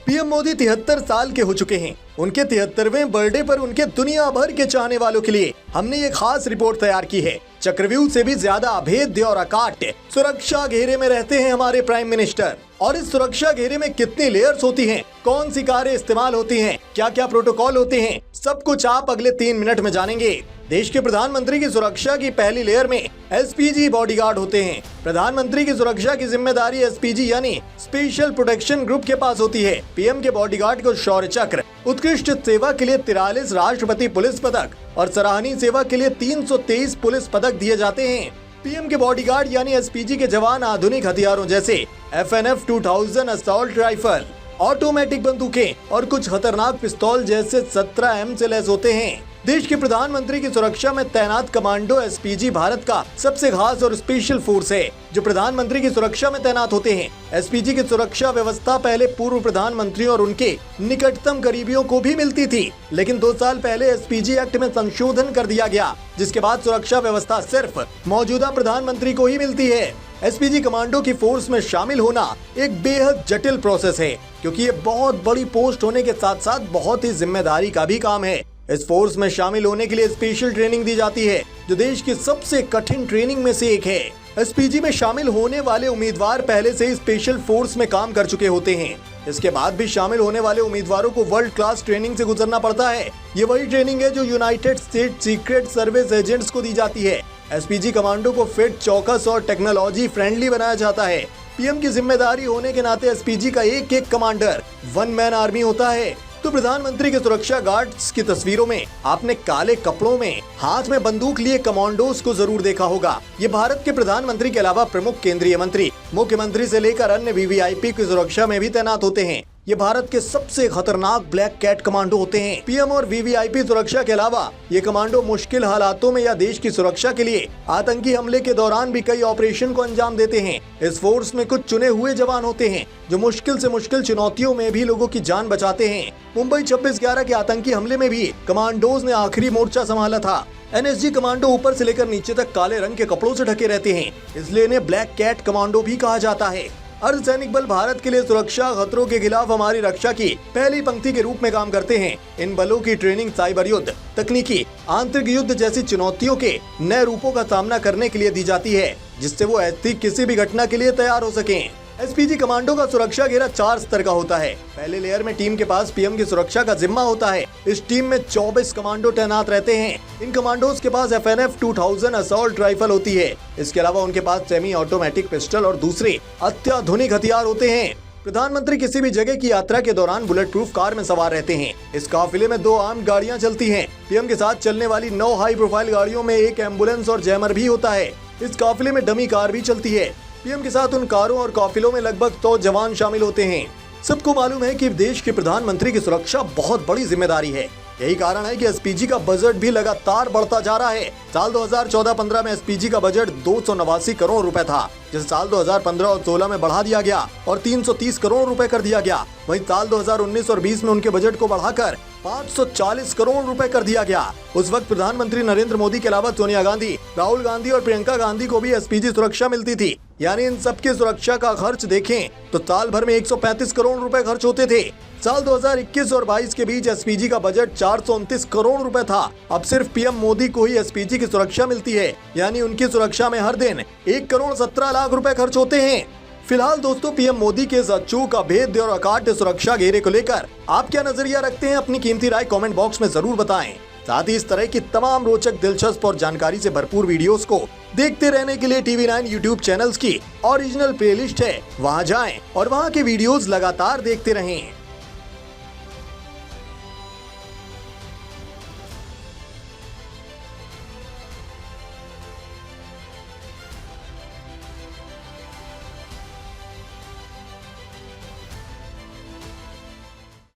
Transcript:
PM Modi 73 साल के हो चुके हैं। उनके 73वें बर्थडे पर उनके दुनिया भर के चाहने वालों के लिए हमने ये खास रिपोर्ट तैयार की है। चक्रव्यूह से भी ज्यादा अभेद्य और अकाट्य सुरक्षा घेरे में रहते हैं हमारे प्राइम मिनिस्टर। और इस सुरक्षा घेरे में कितनी लेयर्स होती हैं, कौन सी कारें इस्तेमाल होती हैं, क्या क्या प्रोटोकॉल होते हैं, सब कुछ आप अगले 3 मिनट में जानेंगे। देश के प्रधानमंत्री की सुरक्षा की पहली लेयर में एसपीजी बॉडीगार्ड होते हैं। प्रधानमंत्री की सुरक्षा की जिम्मेदारी एसपीजी यानी स्पेशल प्रोटेक्शन ग्रुप के पास होती है। पीएम के बॉडीगार्ड को शौर्य चक्र, उत्कृष्ट सेवा के लिए 43 राष्ट्रपति पुलिस पदक और सराहनीय सेवा के लिए 323 पुलिस पदक दिए जाते हैं। पीएम के बॉडीगार्ड यानी एसपीजी के जवान आधुनिक हथियारों जैसे FNF 2000 असॉल्ट राइफल, ऑटोमेटिक बंदूकें और कुछ खतरनाक पिस्तौल जैसे 17M से लैस होते हैं। देश के प्रधानमंत्री की सुरक्षा में तैनात कमांडो एसपीजी भारत का सबसे खास और स्पेशल फोर्स है जो प्रधानमंत्री की सुरक्षा में तैनात होते हैं। एसपीजी की सुरक्षा व्यवस्था पहले पूर्व प्रधानमंत्री और उनके निकटतम करीबियों को भी मिलती थी, लेकिन 2 साल पहले एसपीजी एक्ट में संशोधन कर दिया गया, जिसके बाद सुरक्षा व्यवस्था सिर्फ मौजूदा प्रधानमंत्री को ही मिलती है। एसपीजी कमांडो की फोर्स में शामिल होना एक बेहद जटिल प्रोसेस है, क्योंकि ये बहुत बड़ी पोस्ट होने के साथ साथ बहुत ही जिम्मेदारी का भी काम है। इस फोर्स में शामिल होने के लिए स्पेशल ट्रेनिंग दी जाती है, जो देश की सबसे कठिन ट्रेनिंग में से एक है। एसपीजी में शामिल होने वाले उम्मीदवार पहले से ही स्पेशल फोर्स में काम कर चुके होते हैं। इसके बाद भी शामिल होने वाले उम्मीदवारों को वर्ल्ड क्लास ट्रेनिंग से गुजरना पड़ता है। ये वही ट्रेनिंग है जो United state secret service agents को दी जाती है। एसपीजी कमांडो को फिट, चौकस और टेक्नोलॉजी फ्रेंडली बनाया जाता है। पीएम की जिम्मेदारी होने के नाते एसपीजी का एक कमांडर 1 मैन आर्मी होता है। तो प्रधानमंत्री के सुरक्षा गार्ड्स की तस्वीरों में आपने काले कपड़ों में हाथ में बंदूक लिए कमांडोज को जरूर देखा होगा। ये भारत के प्रधानमंत्री के अलावा प्रमुख केंद्रीय मंत्री, मुख्यमंत्री से लेकर अन्य वीवीआईपी की सुरक्षा में भी तैनात होते हैं। ये भारत के सबसे खतरनाक ब्लैक कैट कमांडो होते हैं। पीएम और वीवीआईपी सुरक्षा के अलावा ये कमांडो मुश्किल हालातों में या देश की सुरक्षा के लिए आतंकी हमले के दौरान भी कई ऑपरेशन को अंजाम देते हैं। इस फोर्स में कुछ चुने हुए जवान होते हैं जो मुश्किल से मुश्किल चुनौतियों में भी लोगों की जान बचाते हैं। मुंबई 26/11 के आतंकी हमले में भी कमांडोज ने आखिरी मोर्चा संभाला था। एनएसजी कमांडो ऊपर से लेकर नीचे तक काले रंग के कपड़ों से ढके रहते हैं, इसलिए इन्हें ब्लैक कैट कमांडो भी कहा जाता है। अर्धसैनिक बल भारत के लिए सुरक्षा खतरों के खिलाफ हमारी रक्षा की पहली पंक्ति के रूप में काम करते हैं। इन बलों की ट्रेनिंग साइबर युद्ध, तकनीकी, आंतरिक युद्ध जैसी चुनौतियों के नए रूपों का सामना करने के लिए दी जाती है, जिससे वो ऐसी किसी भी घटना के लिए तैयार हो सकें। एसपीजी कमांडो का सुरक्षा घेरा 4 स्तर का होता है। पहले लेयर में टीम के पास पीएम की सुरक्षा का जिम्मा होता है। इस टीम में 24 कमांडो तैनात रहते हैं। इन कमांडोज के पास FNF 2000 असॉल्ट राइफल होती है। इसके अलावा उनके पास सेमी ऑटोमेटिक पिस्टल और दूसरे अत्याधुनिक हथियार होते हैं। प्रधानमंत्री किसी भी जगह की यात्रा के दौरान बुलेट प्रूफ कार में सवार रहते हैं। इस काफिले में 2 आर्म्ड गाड़ियां चलती हैं। पीएम के साथ चलने वाली 9 हाई प्रोफाइल गाड़ियों में 1 एम्बुलेंस और जैमर भी होता है। इस काफिले में डमी कार भी चलती है। पीएम के साथ उन कारों और काफिलों में लगभग 100 जवान शामिल होते हैं। सबको मालूम है कि देश के प्रधानमंत्री की सुरक्षा बहुत बड़ी जिम्मेदारी है। यही कारण है कि एसपीजी का बजट भी लगातार बढ़ता जा रहा है। साल 2014-15 में एसपीजी का बजट 289 करोड़ रुपए था, जिसे साल 2015 और 16 में बढ़ा दिया गया और 330 करोड़ रुपए कर दिया गया। वहीं साल 2019 और 20 में उनके बजट को बढ़ाकर 540 करोड़ रुपए कर दिया गया। उस वक्त प्रधानमंत्री नरेंद्र मोदी के अलावा सोनिया गांधी, राहुल गांधी और प्रियंका गांधी को भी एसपीजी सुरक्षा मिलती थी। यानी इन सबकी सुरक्षा का खर्च देखें तो साल भर में 135 करोड़ रुपए खर्च होते थे। साल 2021 और 22 के बीच एसपीजी का बजट 429 करोड़ रुपए था। अब सिर्फ पीएम मोदी को ही एसपीजी की सुरक्षा मिलती है, यानी उनकी सुरक्षा में हर दिन 1 करोड़ 17 लाख रुपए खर्च होते हैं। फिलहाल दोस्तों, पीएम मोदी के इस अचूक, अभेद्य और अकाट्य सुरक्षा घेरे को लेकर आप क्या नजरिया रखते हैं? अपनी कीमती राय कमेंट बॉक्स में जरूर बताएं। साथ ही इस तरह की तमाम रोचक, दिलचस्प और जानकारी से भरपूर वीडियोस को देखते रहने के लिए TV9 यूट्यूब चैनल्स की ओरिजिनल प्लेलिस्ट है, वहां जाएं और वहां के वीडियोस लगातार देखते रहें।